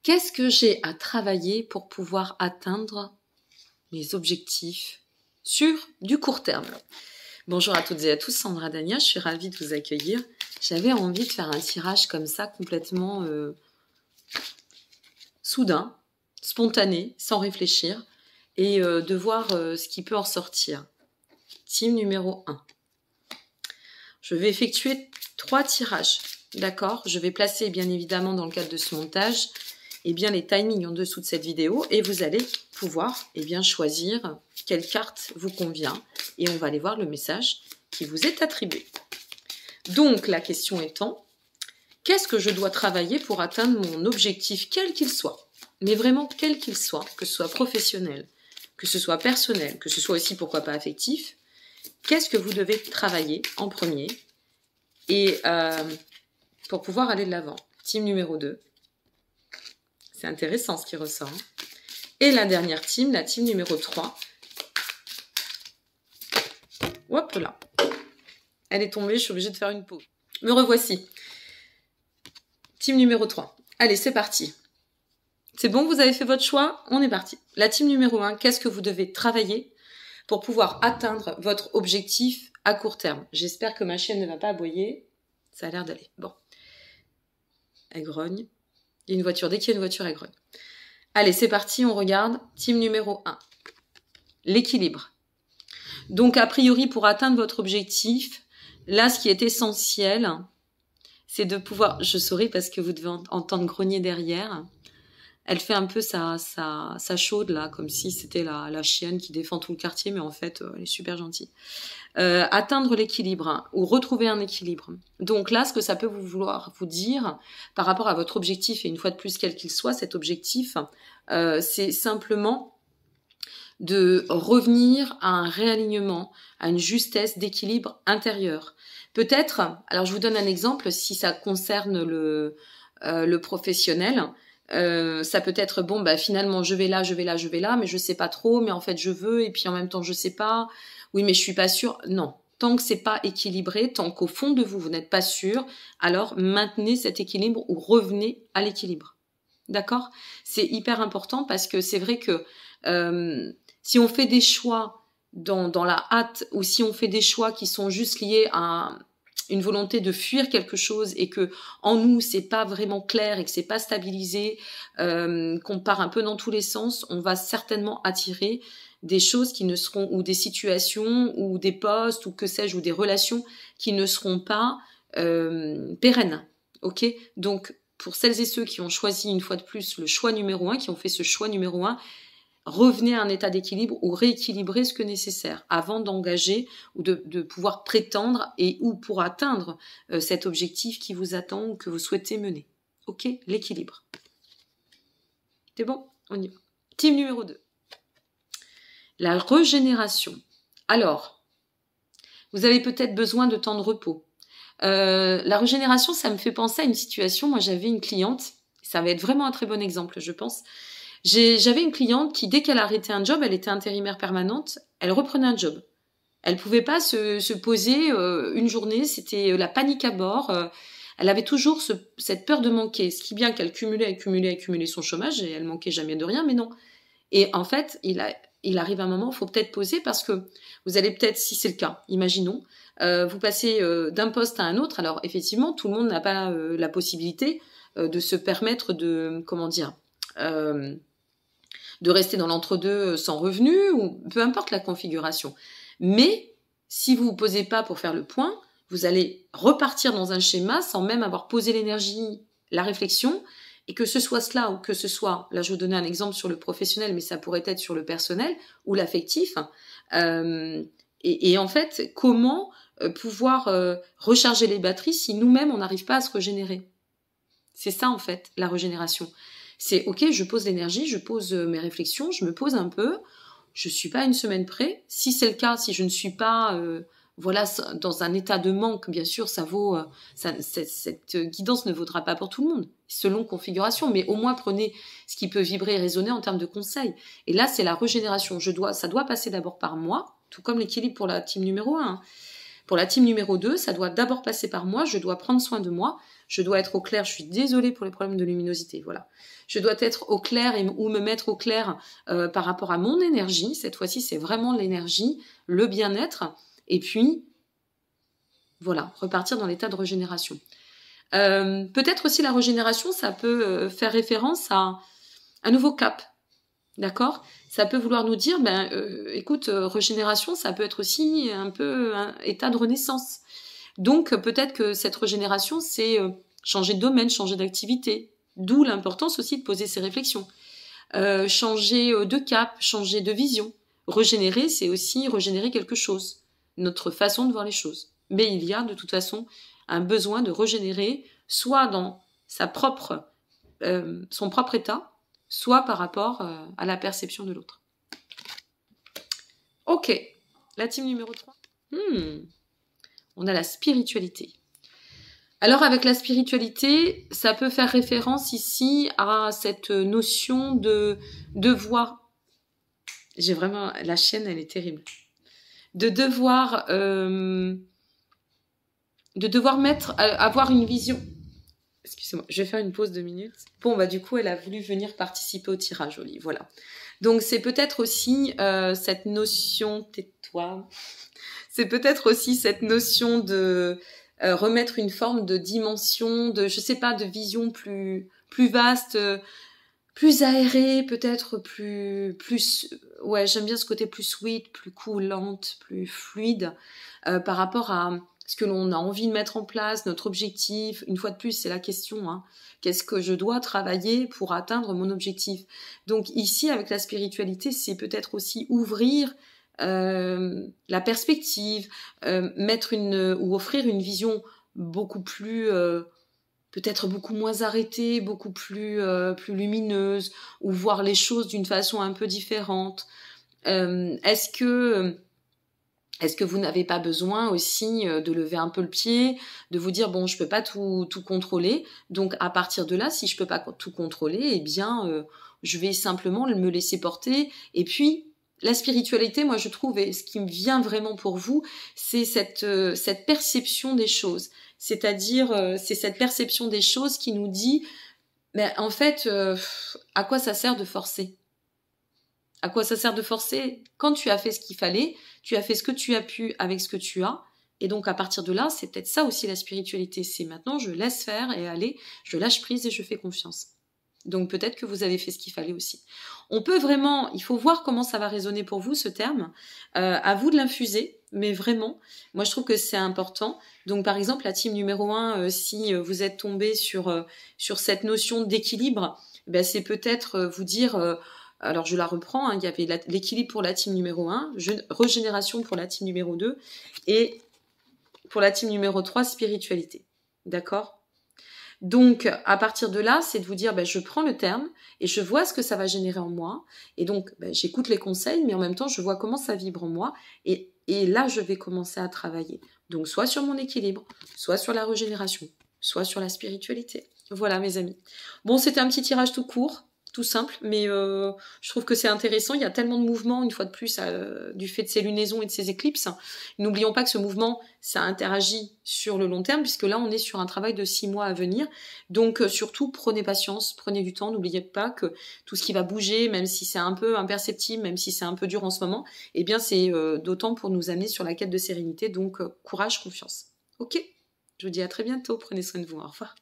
Qu'est-ce que j'ai à travailler pour pouvoir atteindre mes objectifs sur du court terme? Bonjour à toutes et à tous, Sandra Dania, je suis ravie de vous accueillir. J'avais envie de faire un tirage comme ça, complètement soudain, spontané, sans réfléchir, et de voir ce qui peut en sortir. Team numéro 1. Je vais effectuer 3 tirages, d'accord? Je vais placer bien évidemment dans le cadre de ce montage bien les timings en dessous de cette vidéo et vous allez pouvoir choisir quelle carte vous convient et on va aller voir le message qui vous est attribué. Donc la question étant, qu'est-ce que je dois travailler pour atteindre mon objectif quel qu'il soit? Mais vraiment quel qu'il soit, que ce soit professionnel, que ce soit personnel, que ce soit aussi pourquoi pas affectif, qu'est-ce que vous devez travailler en premier et pour pouvoir aller de l'avant? Team numéro 2. C'est intéressant ce qui ressort. Et la dernière team, la team numéro 3. Hop là. Elle est tombée, je suis obligée de faire une pause. Me revoici. Team numéro 3. Allez, c'est parti. C'est bon, vous avez fait votre choix? On est parti. La team numéro 1, qu'est-ce que vous devez travailler pour pouvoir atteindre votre objectif à court terme? J'espère que ma chienne ne va pas aboyer. Ça a l'air d'aller. Bon. Elle grogne. Il y a une voiture. Dès qu'il y a une voiture, elle grogne. Allez, c'est parti, on regarde. Team numéro 1. L'équilibre. Donc, a priori, pour atteindre votre objectif, là, ce qui est essentiel, c'est de pouvoir... Je souris parce que vous devez entendre grogner derrière. Elle fait un peu sa chaude, là, comme si c'était la chienne qui défend tout le quartier, mais en fait, elle est super gentille. Atteindre l'équilibre, ou retrouver un équilibre. Donc là, ce que ça peut vouloir vous dire, par rapport à votre objectif, et une fois de plus, quel qu'il soit, cet objectif, c'est simplement de revenir à un réalignement, à une justesse d'équilibre intérieur. Peut-être, alors je vous donne un exemple, si ça concerne le professionnel, ça peut être bon, finalement je vais là, mais je sais pas trop, mais en fait je veux, et puis en même temps je sais pas, oui mais je suis pas sûre. Non, tant que c'est pas équilibré, tant qu'au fond de vous, vous n'êtes pas sûr, alors maintenez cet équilibre ou revenez à l'équilibre. D'accord? C'est hyper important parce que c'est vrai que si on fait des choix dans la hâte, ou si on fait des choix qui sont juste liés à une volonté de fuir quelque chose et que en nous c'est pas vraiment clair et que c'est pas stabilisé, qu'on part un peu dans tous les sens, on va certainement attirer des choses qui ne seront, ou des situations, ou des postes, ou que sais-je, ou des relations qui ne seront pas pérennes. Ok? Donc pour celles et ceux qui ont choisi une fois de plus le choix numéro 1, qui ont fait ce choix numéro 1, revenez à un état d'équilibre ou rééquilibrez ce que nécessaire avant d'engager ou de pouvoir prétendre ou pour atteindre cet objectif qui vous attend ou que vous souhaitez mener. Ok? L'équilibre. C'est bon? On y va. Team numéro 2. La régénération. Alors, vous avez peut-être besoin de temps de repos. La régénération, ça me fait penser à une situation. Moi, j'avais une cliente, ça va être vraiment un très bon exemple, je pense. J'avais une cliente qui, dès qu'elle arrêtait un job, elle était intérimaire permanente, elle reprenait un job. Elle pouvait pas se poser une journée, c'était la panique à bord. Elle avait toujours cette peur de manquer, ce qui bien qu'elle cumulait son chômage et elle manquait jamais de rien, mais non. Et en fait, il arrive un moment, il faut peut-être poser parce que vous allez peut-être, si c'est le cas, imaginons, vous passez d'un poste à un autre. Alors effectivement, tout le monde n'a pas la possibilité de se permettre de, de rester dans l'entre-deux sans revenu, ou peu importe la configuration. Mais si vous ne vous posez pas pour faire le point, vous allez repartir dans un schéma sans même avoir posé l'énergie, la réflexion, et que ce soit cela ou que ce soit, là je vais vous donner un exemple sur le professionnel, mais ça pourrait être sur le personnel ou l'affectif. Et en fait, comment pouvoir recharger les batteries si nous-mêmes on n'arrive pas à se régénérer? C'est ça en fait, la régénération. C'est ok, je pose l'énergie, je pose mes réflexions, je me pose un peu, je suis pas à une semaine près. Si c'est le cas, si je ne suis pas dans un état de manque, bien sûr, cette guidance ne vaudra pas pour tout le monde, selon configuration, mais au moins prenez ce qui peut vibrer et résonner en termes de conseils. Et là, c'est la régénération. Ça doit passer d'abord par moi, tout comme l'équilibre pour la team numéro 1. Pour la team numéro 2, ça doit d'abord passer par moi, je dois prendre soin de moi, je dois être au clair, je suis désolée pour les problèmes de luminosité, voilà. Je dois être au clair ou me mettre au clair par rapport à mon énergie, cette fois-ci c'est vraiment l'énergie, le bien-être, et puis voilà, repartir dans l'état de régénération. Peut-être aussi la régénération, ça peut faire référence à un nouveau cap, d'accord? Ça peut vouloir nous dire, écoute, régénération, ça peut être aussi un peu un état de renaissance. Donc peut-être que cette régénération, c'est changer de domaine, changer d'activité. D'où l'importance aussi de poser ces réflexions. Changer de cap, changer de vision. Régénérer, c'est aussi régénérer quelque chose. Notre façon de voir les choses. Mais il y a de toute façon un besoin de régénérer, soit dans son propre état, soit par rapport à la perception de l'autre. Ok, la team numéro 3. On a la spiritualité. Alors avec la spiritualité, ça peut faire référence ici à cette notion de devoir. J'ai vraiment... La chienne, elle est terrible. De devoir avoir une vision. Excusez-moi, je vais faire une pause de 2 minutes. Bon, du coup, elle a voulu venir participer au tirage au lit, voilà. Donc, c'est peut-être aussi cette notion... Tais-toi. C'est peut-être aussi cette notion de remettre une forme de dimension, de, je sais pas, de vision plus vaste, plus aérée, peut-être plus... Ouais, j'aime bien ce côté plus sweet, plus coolante, plus fluide, par rapport à ce que l'on a envie de mettre en place, notre objectif. Une fois de plus, c'est la question, hein. Qu'est-ce que je dois travailler pour atteindre mon objectif? Donc ici, avec la spiritualité, c'est peut-être aussi ouvrir la perspective, ou offrir une vision beaucoup plus, peut-être beaucoup moins arrêtée, beaucoup plus lumineuse, ou voir les choses d'une façon un peu différente. Est-ce que vous n'avez pas besoin aussi de lever un peu le pied, de vous dire bon, je peux pas tout contrôler, donc à partir de là, si je peux pas tout contrôler, eh bien je vais simplement me laisser porter. Et puis la spiritualité, moi je trouve, et ce qui me vient vraiment pour vous, c'est cette perception des choses. C'est-à-dire, c'est cette perception des choses qui nous dit, mais en fait, à quoi ça sert de forcer? À quoi ça sert de forcer? Quand tu as fait ce qu'il fallait, tu as fait ce que tu as pu avec ce que tu as. Et donc, à partir de là, c'est peut-être ça aussi la spiritualité. C'est maintenant, je laisse faire et aller, je lâche prise et je fais confiance. Donc, peut-être que vous avez fait ce qu'il fallait aussi. On peut vraiment, il faut voir comment ça va résonner pour vous, ce terme. À vous de l'infuser, mais vraiment, moi, je trouve que c'est important. Donc, par exemple, la team numéro 1, si vous êtes tombé sur cette notion d'équilibre, c'est peut-être vous dire... alors je la reprends, hein, il y avait l'équilibre pour la team numéro 1, régénération pour la team numéro 2, et pour la team numéro 3, spiritualité. D'accord? Donc, à partir de là, c'est de vous dire, je prends le terme et je vois ce que ça va générer en moi. Et donc, j'écoute les conseils, mais en même temps, je vois comment ça vibre en moi. Et là, je vais commencer à travailler. Donc, soit sur mon équilibre, soit sur la régénération, soit sur la spiritualité. Voilà, mes amis. Bon, c'était un petit tirage tout court, tout simple, mais je trouve que c'est intéressant. Il y a tellement de mouvements, une fois de plus, du fait de ces lunaisons et de ces éclipses. N'oublions pas que ce mouvement, ça interagit sur le long terme, puisque là, on est sur un travail de 6 mois à venir. Donc, surtout, prenez patience, prenez du temps. N'oubliez pas que tout ce qui va bouger, même si c'est un peu imperceptible, même si c'est un peu dur en ce moment, eh bien, c'est d'autant pour nous amener sur la quête de sérénité. Donc, courage, confiance. Ok ? Je vous dis à très bientôt. Prenez soin de vous. Au revoir.